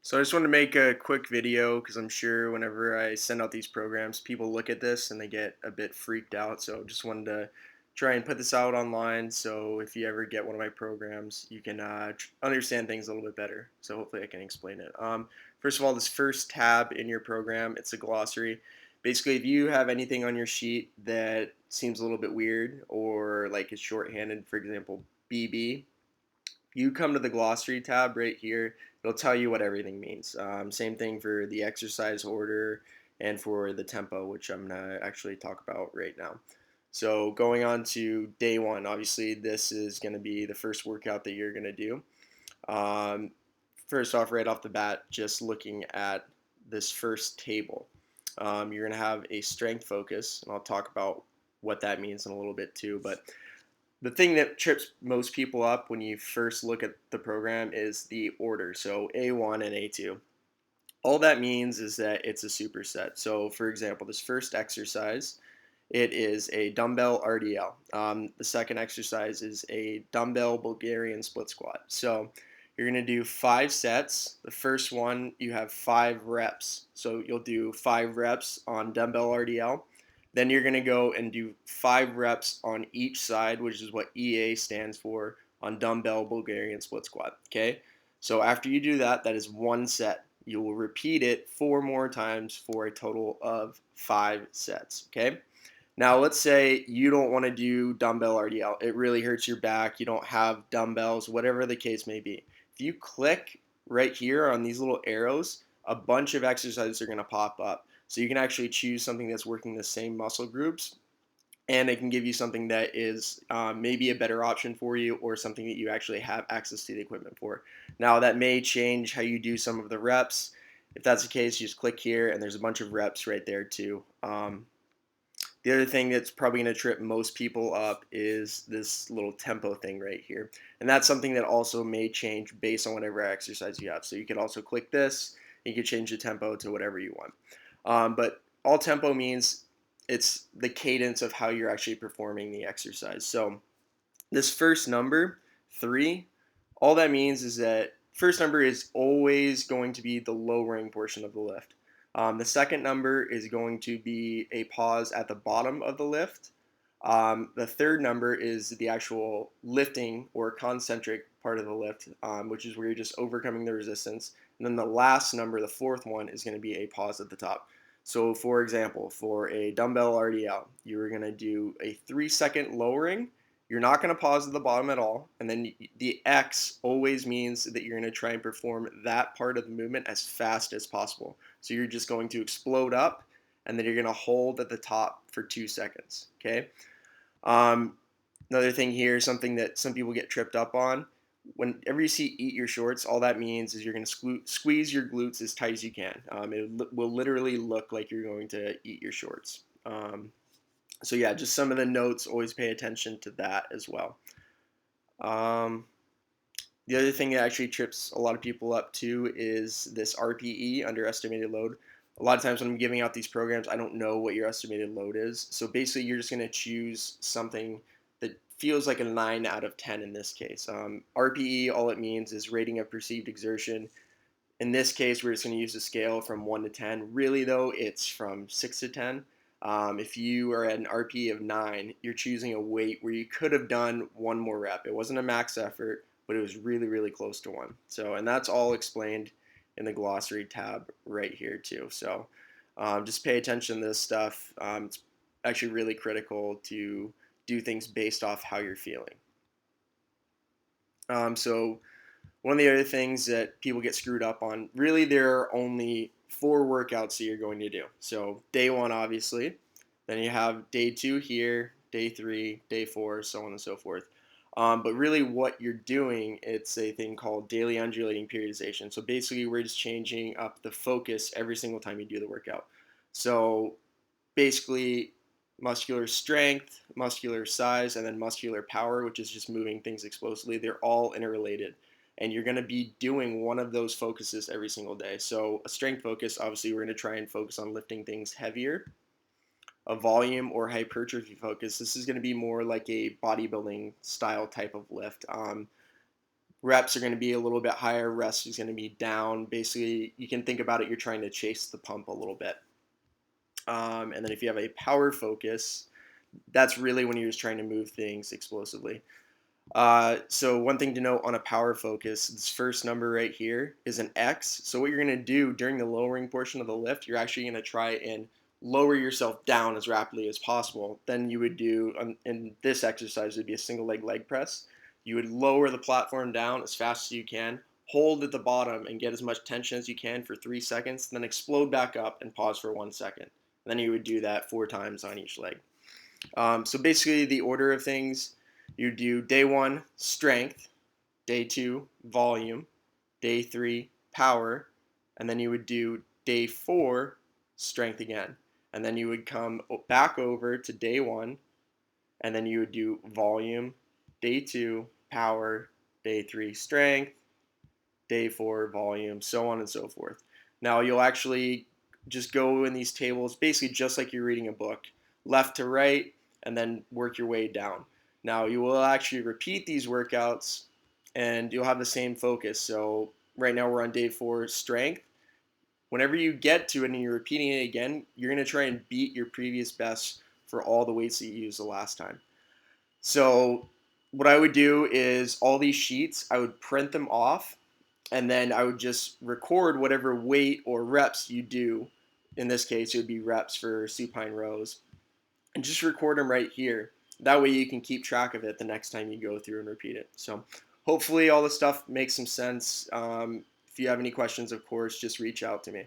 So I just wanted to make a quick video because I'm sure whenever I send out these programs, people look at this and they get a bit freaked out. So just wanted to try and put this out online. So if you ever get one of my programs, you can understand things a little bit better. So hopefully I can explain it. First of all, this first tab in your program, it's a glossary. Basically, if you have anything on your sheet that seems a little bit weird or like is shorthanded, for example, BB, you come to the glossary tab right here. It'll tell you what everything means. Same thing for the exercise order and for the tempo, which I'm going to actually talk about right now. So going on to day one, obviously this is going to be the first workout that you're going to do. Um, First off, right off the bat, just looking at this first table, you're going to have a strength focus, and I'll talk about what that means in a little bit too. But the thing that trips most people up when you first look at the program is the order. So A1 and A2. All that means is that it's a superset. So, for example, this first exercise, it is a dumbbell RDL. The second exercise is a dumbbell Bulgarian split squat. So, you're going to do 5 sets. The first one, you have 5 reps. So, you'll do 5 reps on dumbbell RDL. Then you're going to go and do 5 reps on each side, which is what EA stands for, on dumbbell Bulgarian split squat. Okay? So after you do that, that is 1 set. You will repeat it 4 more times for a total of 5 sets. Okay? Now let's say you don't want to do dumbbell RDL. It really hurts your back. You don't have dumbbells, whatever the case may be. If you click right here on these little arrows, a bunch of exercises are going to pop up. So you can actually choose something that's working the same muscle groups, and it can give you something that is maybe a better option for you, or something that you actually have access to the equipment for. Now that may change how you do some of the reps. If that's the case, you just click here and there's a bunch of reps right there too. The other thing that's probably going to trip most people up is this little tempo thing right here. And that's something that also may change based on whatever exercise you have. So you could also click this, and you could change the tempo to whatever you want. But all tempo means it's the cadence of how you're actually performing the exercise. So this first number, 3, all that means is that first number is always going to be the lowering portion of the lift. The second number is going to be a pause at the bottom of the lift. The third number is the actual lifting or concentric part of the lift, which is where you're just overcoming the resistance. And then the last number, the fourth one, is going to be a pause at the top. So, for example, for a dumbbell RDL, you're going to do a 3-second lowering. You're not going to pause at the bottom at all. And then the X always means that you're going to try and perform that part of the movement as fast as possible. So you're just going to explode up, and then you're going to hold at the top for 2 seconds. Okay. Um, Another thing here, something that some people get tripped up on. Whenever you see eat your shorts, all that means is you're going to squeeze your glutes as tight as you can. It will literally look like you're going to eat your shorts. So yeah, just some of the notes. Always pay attention to that as well. Um, the other thing that actually trips a lot of people up too is this RPE, underestimated load. A lot of times when I'm giving out these programs, I don't know what your estimated load is. So basically, you're just going to choose something that feels like a 9 out of 10 in this case. RPE, all it means is rating of perceived exertion. In this case, we're just going to use a scale from 1 to 10. Really, though, it's from 6 to 10. If you are at an RPE of 9, you're choosing a weight where you could have done one more rep. It wasn't a max effort, but it was really, really close to one. So, and that's all explained in the glossary tab right here, too. So, just pay attention to this stuff. It's actually really critical to do things based off how you're feeling. So, one of the other things that people get screwed up on, really, there are only 4 workouts that you're going to do. So, day one, obviously. Then you have day 2 here, day 3, day 4, so on and so forth. But really, what you're doing, it's a thing called daily undulating periodization. So basically, we're just changing up the focus every single time you do the workout. So basically, muscular strength, muscular size, and then muscular power, which is just moving things explosively, they're all interrelated. And you're going to be doing one of those focuses every single day. So a strength focus, obviously, we're going to try and focus on lifting things heavier. A volume or hypertrophy focus, this is going to be more like a bodybuilding style type of lift. Reps are going to be a little bit higher, rest is going to be down. Basically, you can think about it, you're trying to chase the pump a little bit. And then if you have a power focus, that's really when you're just trying to move things explosively. So one thing to note on a power focus, this first number right here is an X. So what you're going to do during the lowering portion of the lift, you're actually going to try and lower yourself down as rapidly as possible. Then you would do, in this exercise, it would be a single leg press. You would lower the platform down as fast as you can, hold at the bottom and get as much tension as you can for 3 seconds, then explode back up and pause for 1 second. Then you would do that 4 times on each leg. So basically, the order of things, you do day one, strength, day two, volume, day three, power, and then you would do day four, strength again. And then you would come back over to day one, and then you would do volume, day two, power, day three, strength, day four, volume, so on and so forth. Now, you'll actually just go in these tables basically just like you're reading a book, left to right, and then work your way down. Now, you will actually repeat these workouts and you'll have the same focus. So, right now we're on day four, strength. Whenever you get to it and you're repeating it again, you're going to try and beat your previous best for all the weights that you used the last time. So, what I would do is all these sheets, I would print them off and then I would just record whatever weight or reps you do. In this case, it would be reps for supine rows, and just record them right here. That way you can keep track of it the next time you go through and repeat it. So hopefully all this stuff makes some sense. If you have any questions, of course, just reach out to me.